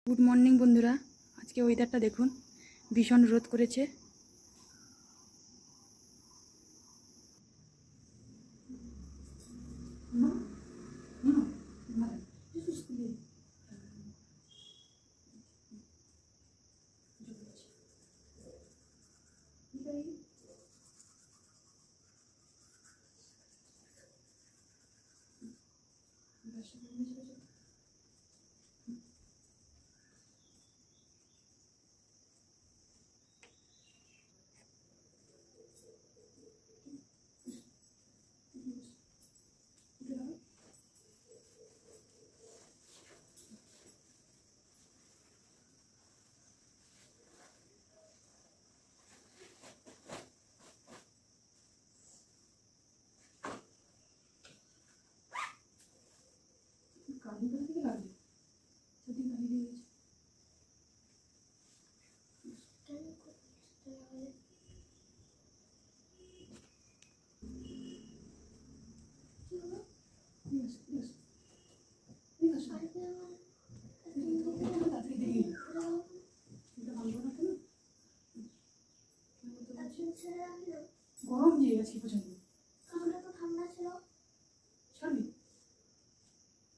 Good morning বন্ধুরা, আজকে ওয়েদারটা দেখুন, ভীষণ রোদ করেছে। গরম যে আজকে পর্যন্ত ঠান্ডা ছিল, ছাড়বি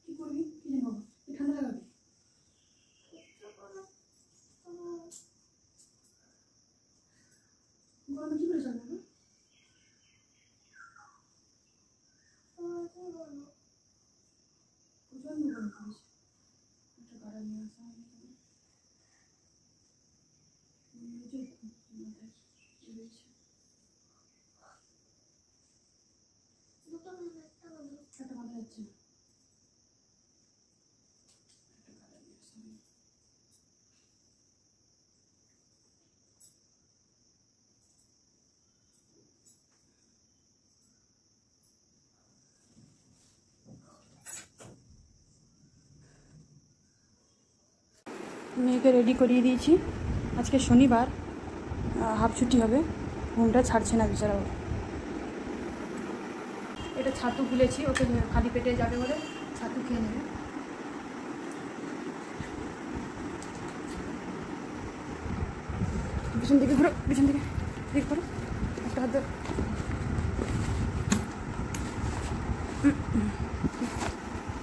কি করবি কি জানি বাবা, ঠান্ডা লাগাবে। গরমে কি করে চলবে না? প্রচন্ড গরম পড়েছে। একটা গাড়া নিয়ে আসা একটা বাঁধা যাচ্ছে না। মেয়েকে রেডি করিয়ে দিয়েছি। আজকে শনিবার, হাফ ছুটি হবে, ঘুমটা ছাড়ছে না বেচারাও। এটা ছাতু গুলেছি, ওকে খালি পেটে যাবে বলে ছাতু খেয়ে নেবে। পিছন দিকে ঘুরো, পিছন দিকে দিক করো, একটা হাত ধরো।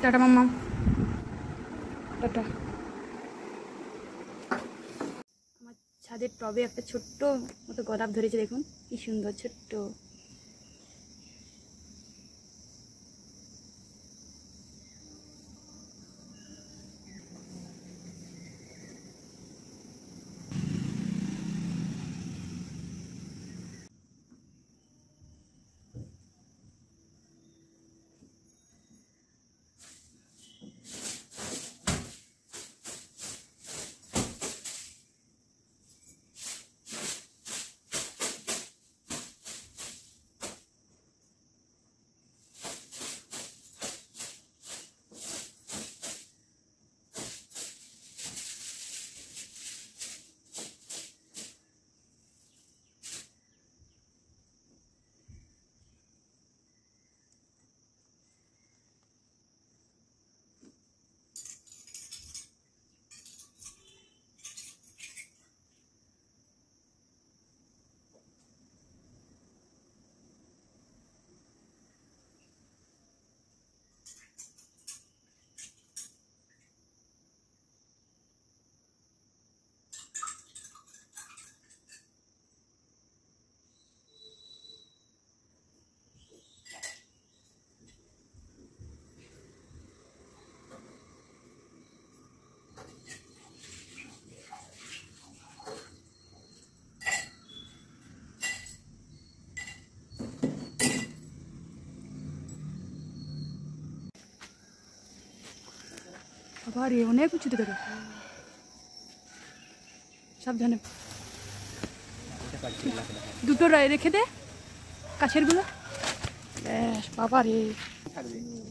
টাটা মাম্মা, টাটা। আমার ছাদের টবে একটা ছোট্ট মতো গোলাপ ধরেছে, দেখুন কি সুন্দর ছোট্ট। আবার অনেক উঁচুতে দেবে, সাবধানে। দুটো রেখে দে কাছের গুলো। বাবা রে,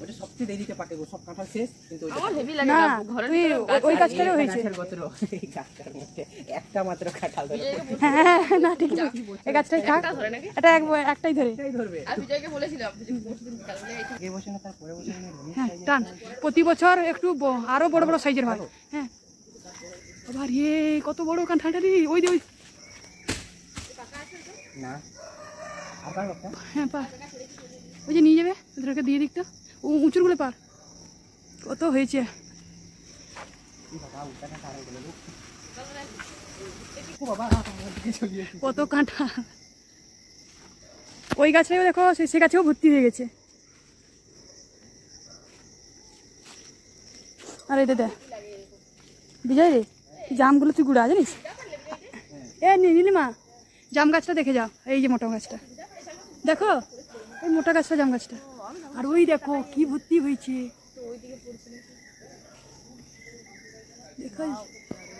ওটা সবচেয়ে দেরিতে পাকে সব কাঁঠাল শেষ, কিন্তু না ওই গাছটারও হয়েছে। একটা মাত্র কাঁঠাল ধরে। হ্যাঁ না ঠিক আছে, এই গাছটাই থাক, এটা একটাই ধরবে। হ্যাঁ টান, প্রতি বছর একটু আরো বড় বড় সাইজের হয়। হ্যাঁ আবার কত বড় কাঁঠালটা রে, ওই যে ওই না আবার হ্যাঁ পার, ওই যে নিয়ে যাবে ওদেরকে দিয়ে দিকটা, ও উঁচুরগুলো পার। কত হয়েছে কত কাঁঠাল, ওই গাছে দেখো সে গাছেও ভর্তি হয়ে গেছে। আর এটা দেখ বিজয় রে, জামগুলো তুই গুড়া জানিস? এ নীলিমা, জাম গাছটা দেখে যাও, এই যে মোটা গাছটা দেখো, এই মোটা গাছটা জাম গাছটা, আর ওই দেখো কি ভর্তি হয়েছে দেখো।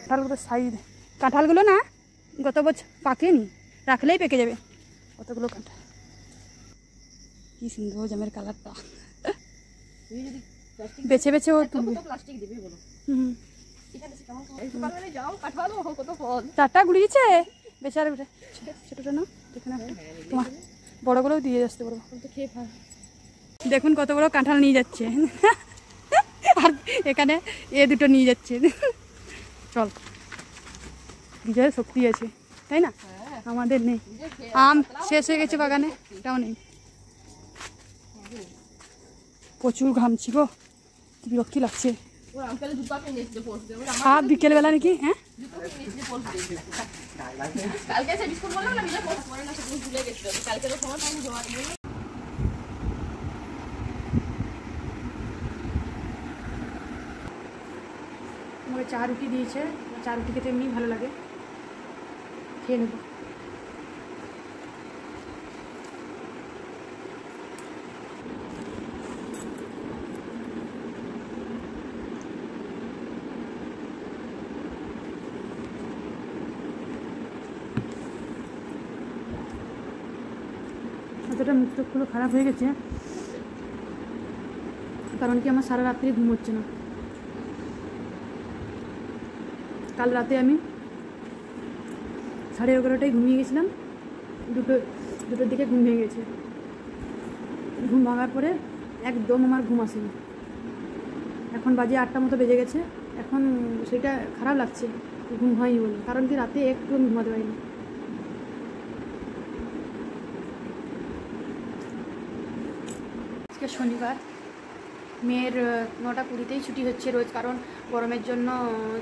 কাঁঠালগুলো সাইজ, কাঁঠালগুলো না গত বছর পাকেনি, রাখলেই পেকে যাবে। কতগুলো কাঁঠাল, কি সুন্দর জামের কালারটা, বেছে বেছে ও তুলবে। চারটা গুড়িয়েছে বেচার, ছোটটা না তোমার বড়গুলোও দিয়ে আসতে পারবো। দেখুন কত বড় কাঁঠাল নিয়ে যাচ্ছে, আর এখানে দুটো নিয়ে যাচ্ছে। চল, বিজয়ের শক্তি আছে তাই না, আমাদের নেই। আম শেষ হয়ে গেছে বাগানে, এটাও নেই। প্রচুর ঘামছি গো, বিরক্তি লাগছে। বিকেলবেলা নাকি? হ্যাঁ আমাকে চা রুটি দিয়েছে, চা রুটি খেতে এমনি ভালো লাগে, খেয়ে নেবো। এতটা মুখটুকগুলো খারাপ হয়ে গেছে, কারণ কি আমার সারা রাত্রি ঘুম হচ্ছে না। কাল রাতে আমি 11:30টায় ঘুমিয়ে গেছিলাম, দুটোর দিকে ঘুম ভেঙে গেছে। ঘুম ভাঙার পরে একদম আমার ঘুম আসেনি। এখন বাজে 8টা মতো বেজে গেছে, এখন সেটা খারাপ লাগছে ঘুম হয়নি বলে, কারণ কি রাতে একটু আমি ঘুমাতে পারিনি। আজকে শনিবার, মেয়ের 9টা 20তেই ছুটি হচ্ছে রোজ, কারণ গরমের জন্য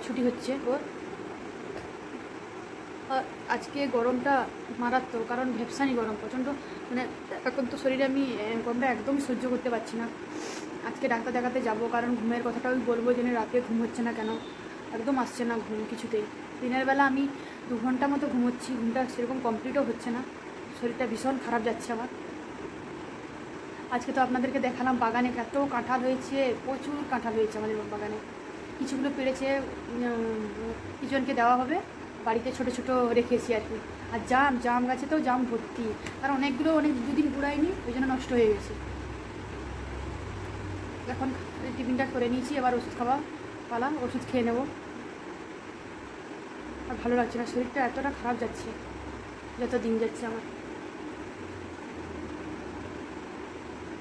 ছুটি হচ্ছে ওর। আজকে গরমটা মারাত্মক, কারণ ভ্যাপসানি গরম প্রচণ্ড, মানে এখন তো শরীরে আমি গরমটা একদম সহ্য করতে পারছি না। আজকে ডাক্তার দেখাতে যাব, কারণ ঘুমের কথাটাও বলবো যে রাতে ঘুম হচ্ছে না কেন, একদম আসছে না ঘুম কিছুতেই। দিনের বেলা আমি 2 ঘন্টা মতো ঘুমোচ্ছি, ঘুমটা সেরকম কমপ্লিটও হচ্ছে না, শরীরটা ভীষণ খারাপ যাচ্ছে আমার। আজকে তো আপনাদেরকে দেখালাম বাগানে কত কাঁঠাল হয়েছে, প্রচুর কাঁঠাল হয়েছে আমাদের বাগানে। কিছুগুলো পেড়েছে, কিছুজনকে দেওয়া হবে, বাড়িতে ছোট ছোট রেখেছি আর কি। আর জাম গাছে তো জাম ভর্তি, কারণ অনেক দুদিন ঘুরাইনি, ওই জন্য নষ্ট হয়ে গেছে। এখন টিফিনটা করে নিয়েছি, এবার ওষুধ খাওয়া পালা, ওষুধ খেয়ে নেব। আর ভালো লাগছে না, শরীরটা এতটা খারাপ যাচ্ছে যত দিন যাচ্ছে আমার।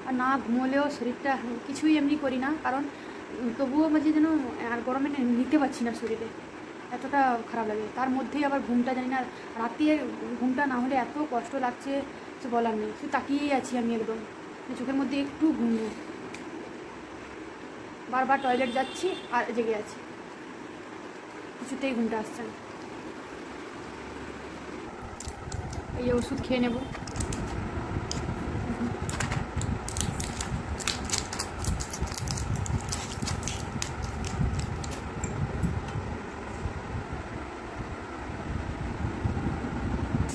আর না ঘুমোলেও শরীরটা কিছুই এমনি করি না, কারণ তবুও মাঝে যেন আর গরমে নিতে পারছি না শরীরে, এতটা খারাপ লাগে। তার মধ্যেই আবার ঘুমটা জানি না, রাতে ঘুমটা না হলে এত কষ্ট লাগছে কিছু বলার নেই। শুধু তাকিয়েই আছি আমি, একদম চোখের মধ্যে একটু ঘুম নেই, বারবার টয়লেট যাচ্ছি আর জেগে আছি, কিছুতেই ঘুমটা আসছে না। এই ওষুধ খেয়ে নেব।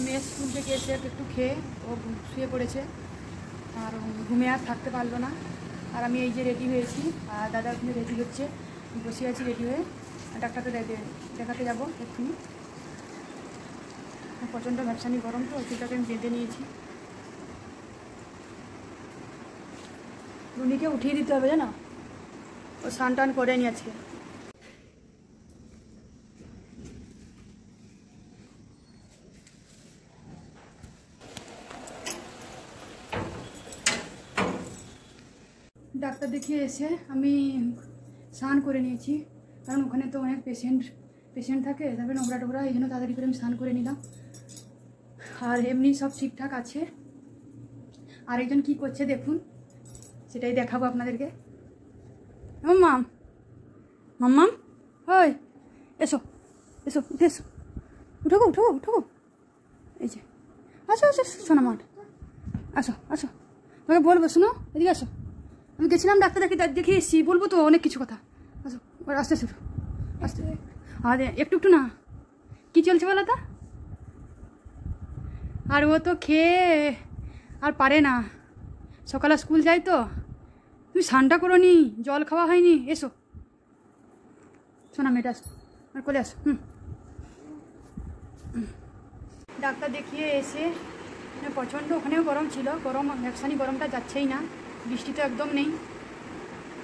মেয়ে স্কুল থেকে এসে একটু খেয়ে ও শুয়ে পড়েছে, আর ঘুমে আর থাকতে পারলো না। আর আমি এই যে রেডি হয়েছি, আর দাদা ওখানে রেডি হচ্ছে, বসে আছি রেডি হয়ে, ডাক্তারকে দেখাতে যাবো এক্ষুনি। প্রচণ্ড ভ্যাপসানি গরম, তো ওষুধটাকে আমি বেঁধে নিয়েছি। রুনিকে উঠিয়ে দিতে হবে জানো, ও স্নান টান করেনি আজকে। ডাক্তার দেখিয়ে এসে আমি স্নান করে নিয়েছি, কারণ ওখানে তো অনেক পেশেন্ট পেশেন্ট থাকে, তারপরে নোংরা টোংরা, এই জন্য তাড়াতাড়ি করে আমি স্নান করে নিলাম। আর এমনি সব ঠিকঠাক আছে। আরেকজন কি করছে দেখুন, সেটাই দেখাবো আপনাদেরকে। মাম্মাম, মাম্মাম, ওই এসো এসো, উঠে এসো, উঠো গো, উঠো গো, উঠো গো। এই যে আসো আসো সোনা মাঠ, আসো আসো, তোমাকে বলবো, শুনো এদিকে আসো। আমি গেছিলাম ডাক্তার দেখিয়ে এসেছি, বলবো তো অনেক কিছু কথা। আসো, আস্তে আস্তে আস্তে, আর একটু একটু না। কী চলছে বলো তা? আর ও তো খেয়ে আর পারে না, সকালে স্কুল যাই তো। তুমি স্নানটা করো নি, জল খাওয়া হয়নি, এসো শোনা মেয়েটা, আসো আর কোলে আসো। ডাক্তার দেখিয়ে এসে প্রচণ্ড, ওখানেও গরম ছিল, গরম একসানি, গরমটা যাচ্ছেই না, বৃষ্টি তো একদম নেই,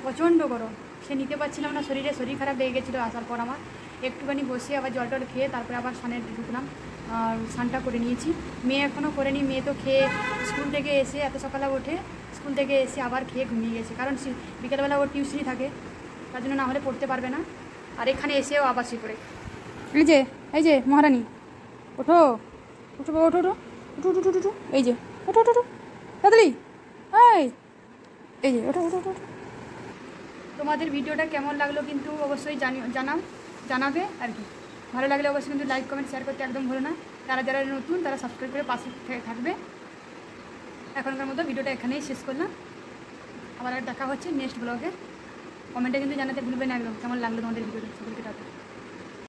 প্রচণ্ড গরম, সে নিতে পারছিলাম না শরীরে, শরীর খারাপ লেগে গেছিলো আসার পর। আমার একটুখানি বসে আবার জল টল খেয়ে তারপরে আবার স্নানে ঢুকলাম, আর স্নানটা করে নিয়েছি। মেয়ে এখনও করেনি, মেয়ে তো খেয়ে স্কুল থেকে এসে এত সকালে ওঠে, স্কুল থেকে এসে আবার খেয়ে ঘুমিয়ে গেছে, কারণ বিকেলবেলা ওর টিউশনই থাকে, তার জন্য না হলে পড়তে পারবে না। আর এখানে এসেও আবার শুয়ে পড়ে। এই যে মহারানী, ওঠো ওঠো ওঠো ওঠো উঠো উঠো উঠো, এই যে ওঠো ওঠো ওঠো তাড়াতাড়ি, এই যে ওঠো ওঠো ওঠো। তোমাদের ভিডিওটা কেমন লাগলো কিন্তু অবশ্যই জানাবে আর কি। ভালো লাগলে অবশ্যই কিন্তু লাইক কমেন্ট শেয়ার করতে একদম ভুলো না। যারা নতুন তারা সাবস্ক্রাইব করে পাশে থাকবে। এখনকার মতো ভিডিওটা এখানেই শেষ করলাম, আবার দেখা হচ্ছে নেক্সট ব্লগে। কমেন্টে কিন্তু জানাতে ভুলবে না একদম কেমন লাগলো তোমাদের ভিডিওটা। সকলকে টাটা।